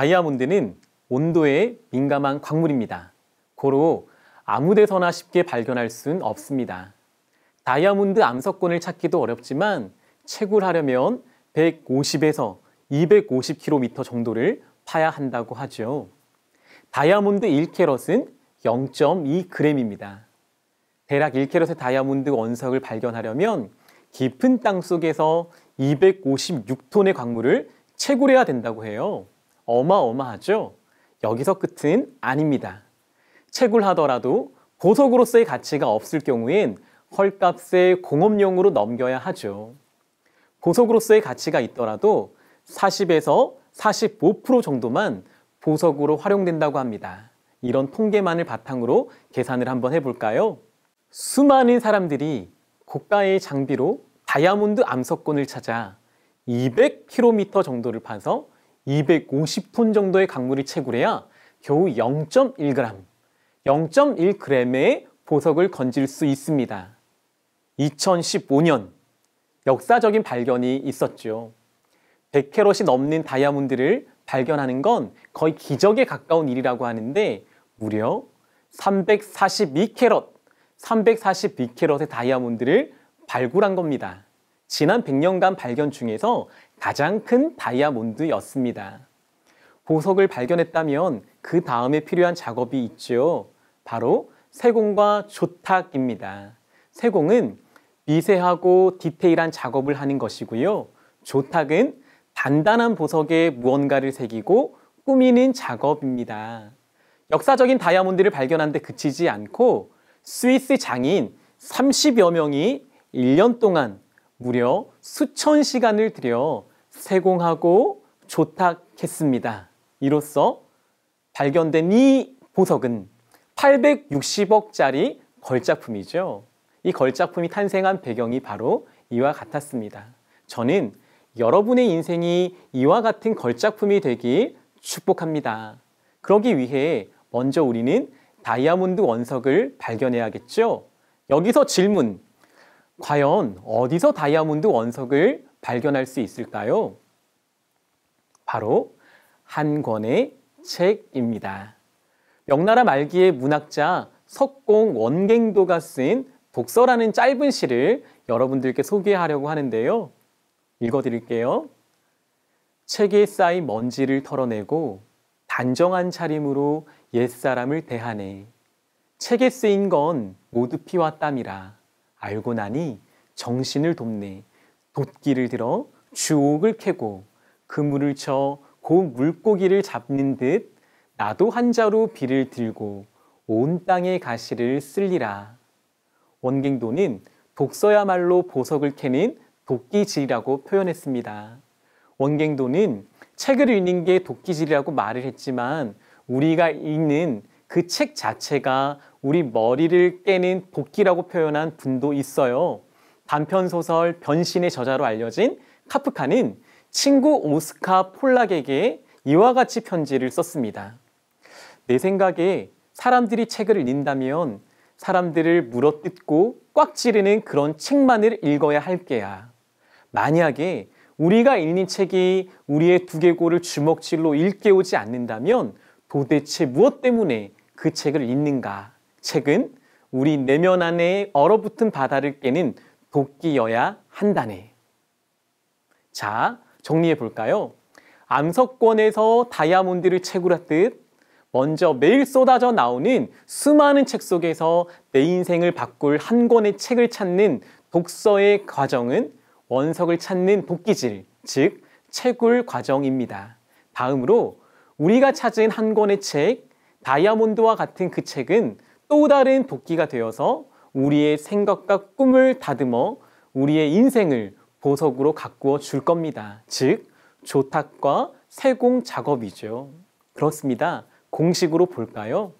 다이아몬드는 온도에 민감한 광물입니다. 고로 아무 데서나 쉽게 발견할 순 없습니다. 다이아몬드 암석권을 찾기도 어렵지만 채굴하려면 150에서 250km 정도를 파야 한다고 하죠. 다이아몬드 1캐럿은 0.2g입니다. 대략 1캐럿의 다이아몬드 원석을 발견하려면 깊은 땅 속에서 256톤의 광물을 채굴해야 된다고 해요. 어마어마하죠? 여기서 끝은 아닙니다. 채굴하더라도 보석으로서의 가치가 없을 경우엔 헐값에 공업용으로 넘겨야 하죠. 보석으로서의 가치가 있더라도 40에서 45% 정도만 보석으로 활용된다고 합니다. 이런 통계만을 바탕으로 계산을 한번 해볼까요? 수많은 사람들이 고가의 장비로 다이아몬드 암석권을 찾아 200km 정도를 파서 250톤 정도의 광물을 채굴해야 겨우 0.1g, 0.1g의 보석을 건질 수 있습니다. 2015년 역사적인 발견이 있었죠. 100캐럿이 넘는 다이아몬드를 발견하는 건 거의 기적에 가까운 일이라고 하는데 무려 342캐럿, 342캐럿의 다이아몬드를 발굴한 겁니다. 지난 100년간 발견 중에서 가장 큰 다이아몬드였습니다. 보석을 발견했다면 그 다음에 필요한 작업이 있죠. 바로 세공과 조탁입니다. 세공은 미세하고 디테일한 작업을 하는 것이고요. 조탁은 단단한 보석에 무언가를 새기고 꾸미는 작업입니다. 역사적인 다이아몬드를 발견한 데 그치지 않고 스위스 장인 30여 명이 1년 동안 무려 수천 시간을 들여 세공하고 조탁했습니다. 이로써 발견된 이 보석은 860억짜리 걸작품이죠. 이 걸작품이 탄생한 배경이 바로 이와 같았습니다. 저는 여러분의 인생이 이와 같은 걸작품이 되길 축복합니다. 그러기 위해 먼저 우리는 다이아몬드 원석을 발견해야겠죠? 여기서 질문, 과연 어디서 다이아몬드 원석을 발견할 수 있을까요? 바로 한 권의 책입니다. 명나라 말기의 문학자 석공 원갱도가 쓴 독서라는 짧은 시를 여러분들께 소개하려고 하는데요. 읽어드릴게요. 책에 쌓인 먼지를 털어내고 단정한 차림으로 옛사람을 대하네. 책에 쓰인 건 모두 피와 땀이라. 알고 나니 정신을 돕네. 돛기를 들어 주옥을 캐고 그물을 쳐 고 물고기를 잡는 듯 나도 한 자루 비를 들고 온 땅의 가시를 쓸리라. 원갱도는 독서야말로 보석을 캐는 도끼질이라고 표현했습니다. 원갱도는 책을 읽는 게 도끼질이라고 말을 했지만 우리가 읽는 그 책 자체가 우리 머리를 깨는 도끼라고 표현한 분도 있어요. 단편소설 변신의 저자로 알려진 카프카는 친구 오스카 폴락에게 이와 같이 편지를 썼습니다. 내 생각에 사람들이 책을 읽는다면 사람들을 물어뜯고 꽉 찌르는 그런 책만을 읽어야 할 게야. 만약에 우리가 읽는 책이 우리의 두개골을 주먹질로 일깨우지 않는다면 도대체 무엇 때문에 그 책을 읽는가? 책은 우리 내면 안에 얼어붙은 바다를 깨는 도끼여야 한다네. 자, 정리해 볼까요? 암석권에서 다이아몬드를 채굴하듯 먼저 매일 쏟아져 나오는 수많은 책 속에서 내 인생을 바꿀 한 권의 책을 찾는 독서의 과정은 원석을 찾는 도끼질, 즉 채굴 과정입니다. 다음으로 우리가 찾은 한 권의 책, 다이아몬드와 같은 그 책은 또 다른 도끼가 되어서 우리의 생각과 꿈을 다듬어 우리의 인생을 보석으로 가꾸어 줄 겁니다. 즉 조탁과 세공 작업이죠. 그렇습니다. 공식으로 볼까요?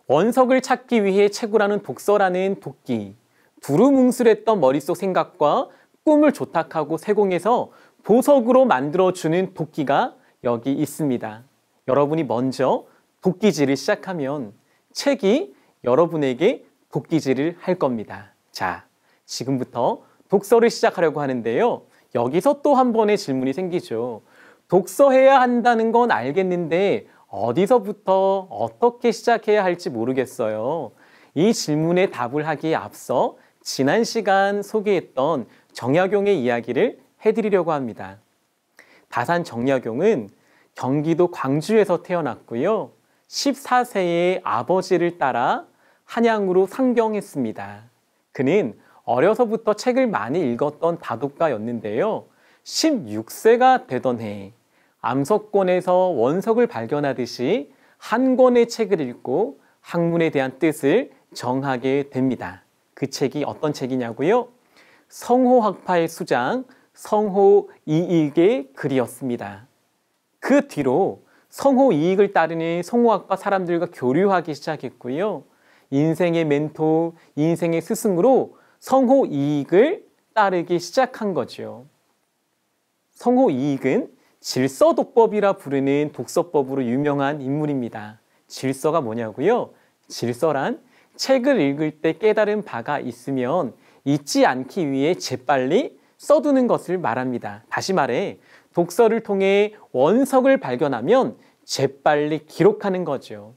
원석을 찾기 위해 채굴하는 독서라는 도끼, 두루뭉술했던 머릿속 생각과 꿈을 조탁하고 세공해서 보석으로 만들어주는 도끼가 여기 있습니다. 여러분이 먼저 도끼질을 시작하면 책이 여러분에게 도끼질을 할 겁니다. 자, 지금부터 독서를 시작하려고 하는데요. 여기서 또 한 번의 질문이 생기죠. 독서해야 한다는 건 알겠는데 어디서부터 어떻게 시작해야 할지 모르겠어요. 이 질문에 답을 하기에 앞서 지난 시간 소개했던 정약용의 이야기를 해드리려고 합니다. 다산 정약용은 경기도 광주에서 태어났고요. 14세에 아버지를 따라 한양으로 상경했습니다. 그는 어려서부터 책을 많이 읽었던 다독가였는데요. 16세가 되던 해 암석권에서 원석을 발견하듯이 한 권의 책을 읽고 학문에 대한 뜻을 정하게 됩니다. 그 책이 어떤 책이냐고요? 성호학파의 수장 성호이익의 글이었습니다. 그 뒤로 성호이익을 따르는 성호학파 사람들과 교류하기 시작했고요. 인생의 멘토, 인생의 스승으로 성호이익을 따르기 시작한 거죠. 성호이익은 질서독법이라 부르는 독서법으로 유명한 인물입니다. 질서가 뭐냐고요? 질서란 책을 읽을 때 깨달은 바가 있으면 잊지 않기 위해 재빨리 써두는 것을 말합니다. 다시 말해 독서를 통해 원석을 발견하면 재빨리 기록하는 거죠.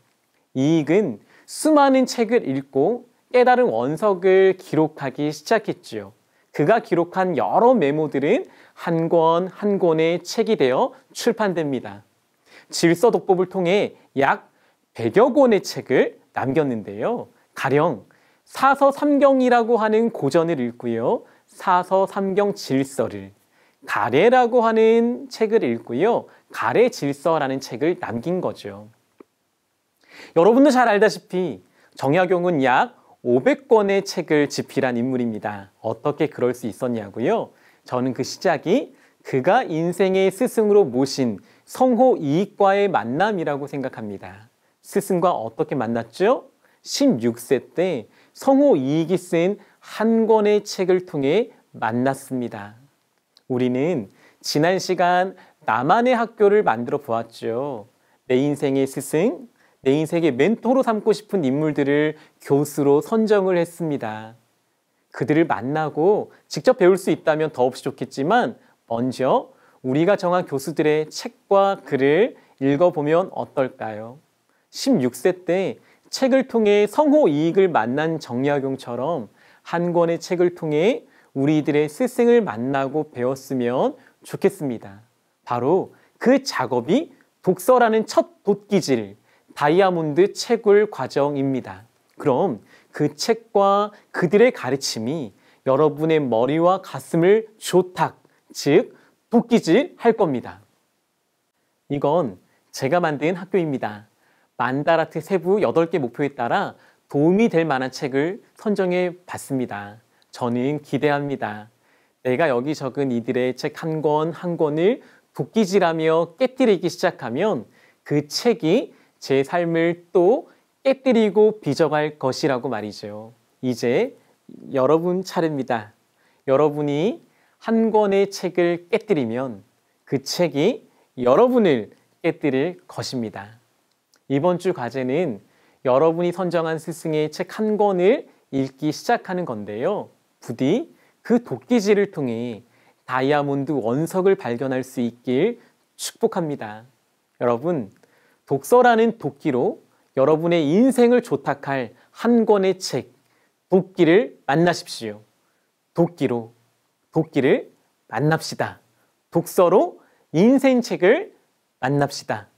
이익은 수많은 책을 읽고 깨달은 원석을 기록하기 시작했지요. 그가 기록한 여러 메모들은 한 권 한 권의 책이 되어 출판됩니다. 질서독법을 통해 약 100여 권의 책을 남겼는데요. 가령 사서삼경이라고 하는 고전을 읽고요. 사서삼경 질서를, 가래라고 하는 책을 읽고요. 가래질서라는 책을 남긴 거죠. 여러분도 잘 알다시피 정약용은 약 500권의 책을 집필한 인물입니다. 어떻게 그럴 수 있었냐고요? 저는 그 시작이 그가 인생의 스승으로 모신 성호이익과의 만남이라고 생각합니다. 스승과 어떻게 만났죠? 16세 때 성호이익이 쓴 한 권의 책을 통해 만났습니다. 우리는 지난 시간 나만의 학교를 만들어 보았죠. 내 인생의 스승, 내 인생의 멘토로 삼고 싶은 인물들을 교수로 선정을 했습니다. 그들을 만나고 직접 배울 수 있다면 더없이 좋겠지만 먼저 우리가 정한 교수들의 책과 글을 읽어보면 어떨까요? 16세 때 책을 통해 성호이익을 만난 정약용처럼 한 권의 책을 통해 우리들의 스승을 만나고 배웠으면 좋겠습니다. 바로 그 작업이 독서라는 첫 돛기질, 다이아몬드 채굴 과정입니다. 그럼 그 책과 그들의 가르침이 여러분의 머리와 가슴을 조탁, 즉 돛기질 할 겁니다. 이건 제가 만든 학교입니다. 만다라트 세부 8개 목표에 따라 도움이 될 만한 책을 선정해 봤습니다. 저는 기대합니다. 내가 여기 적은 이들의 책 한 권 한 권을 돛기질하며 깨뜨리기 시작하면 그 책이 제 삶을 또 깨뜨리고 빚어갈 것이라고 말이죠. 이제 여러분 차례입니다. 여러분이 한 권의 책을 깨뜨리면 그 책이 여러분을 깨뜨릴 것입니다. 이번 주 과제는 여러분이 선정한 스승의 책 한 권을 읽기 시작하는 건데요. 부디 그 돛기질을 통해 다이아몬드 원석을 발견할 수 있길 축복합니다. 여러분, 독서라는 도끼로 여러분의 인생을 조탁할 한 권의 책, 도끼를 만나십시오. 도끼를 만납시다. 독서로 인생책을 만납시다.